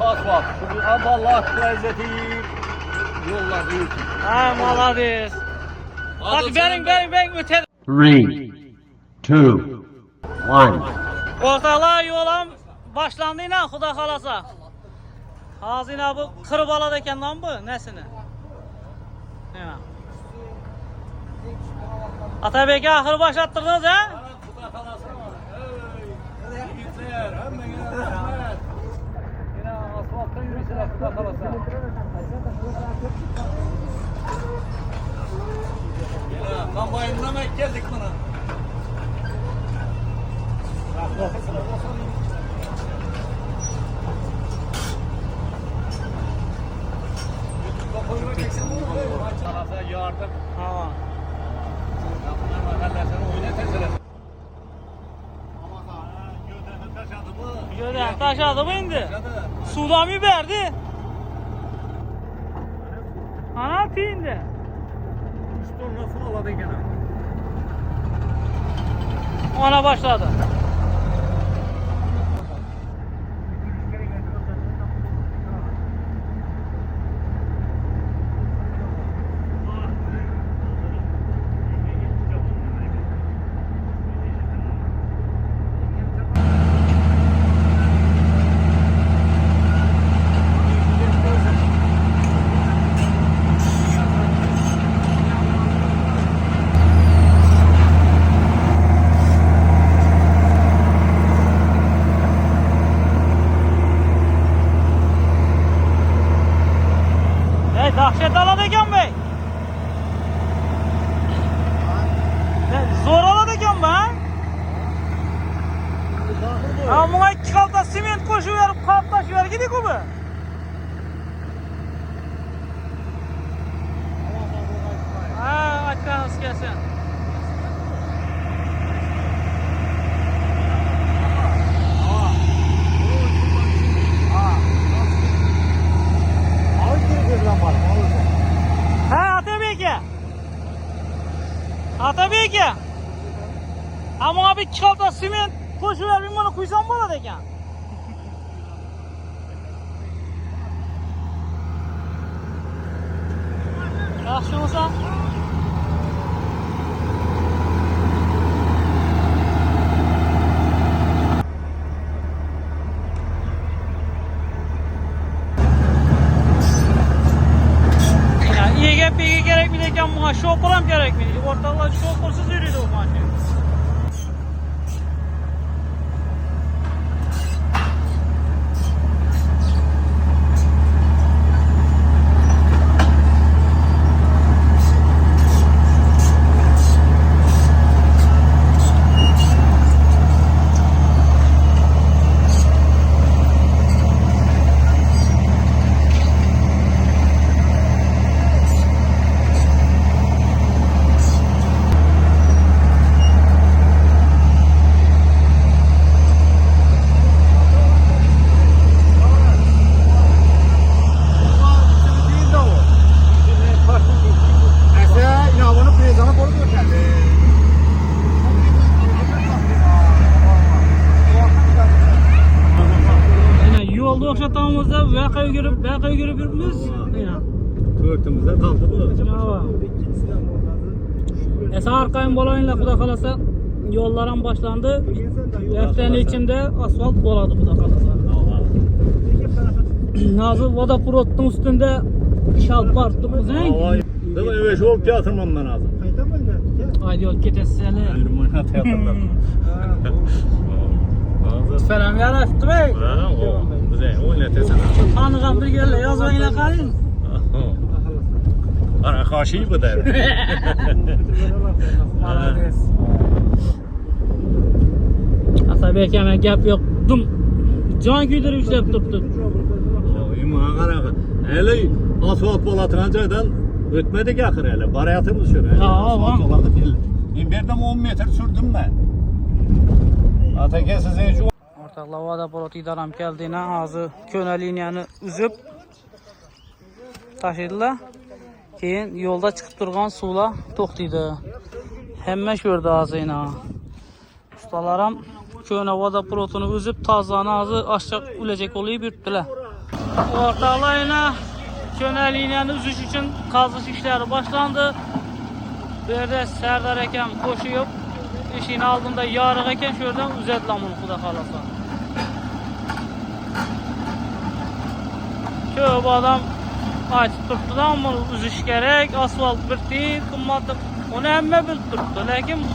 Asfalt. Allah lezzeti yollar büyük. Ha, malades. Hadi benim öte. 3, 2, 1. Ortalığa yolam başlandı yine Xuda xalasa. Hazine bu kırıp aladı eken lan bu nesini? Ya. Atabey'e ahır başlattırdınız ha? Yine asfaltta yürüsün Xuda xalasa. Yine kambayından geldik buna. Yardım. Ha. Göden taşadı mı indi? Sudan mı verdi? Ana indi. 3 ton nasıl aladı gene? Ona başladı. Dahşet aladı Ekan Bey. Zor aladı Ekan Bey ha? Ha buna 2 kalta siment koşuverip kaptaşıver gidik o be. Ha açkanız gelsin. Atabey'e ama abi 2 kalta siment koşuver bir bunu kuysam mı oladı Ekan? Yaxşı olsa iyi gep bilgi gerek mi Ekan buna şopalam gerek mi? Ortalığa şopursuz yürüydü o maçı. Yolda okşatmamızda vakayı görüp birbirimiz Törtümüzde kaldı bu. Esa arkayın bolayınla Xuda kalasa yolların başlandı. Haftanın içinde asfalt boladı Xuda kalasa. Nazır Vodaprottun üstünde şalpar tutmuş he? Değil mi? Evet, yol tiyatırmam ben lazım. Haydi yol ketesini. Yürümayına tiyatırlar. Falan yaraştı bey. Ha, o. Güzel, oynatesene. Tanıgan bir gelle yazmayla kalın. Ara karşıyı bu der. Atabek hemen gap yok. Dum. Can güydürüp işlep tuttu. İma qara. Hele asfalt bolatıncadan ötmedik axır hele. Barayatımız şur. Asfalt oladı belli. İmberden 10 metr sürdüm ben. Atake sizin şu Ortalığa Vodaprot idaram geldiğine ağzı köne linyanı üzüp taşıdılar. Keyin yolda çıkıp durgan sular to'xtaydi. Hamma shu yerda ağzıyla. Ustalaram köne vodoprotunu üzüp tazanı azı aşağı ülecek olayı büyüttüler. Ortalayına köne linyanı üzüş için kazış işleri başlandı. Bir de Serdar eken koşuyup işin aldığında yarık eken şuradan üzedilen bunu Xuda kalasa. Köp adam açıp durdu da bunu üzüş gerek, asfalt bir değil, kımmatı onu emme bilip durdu. Lakin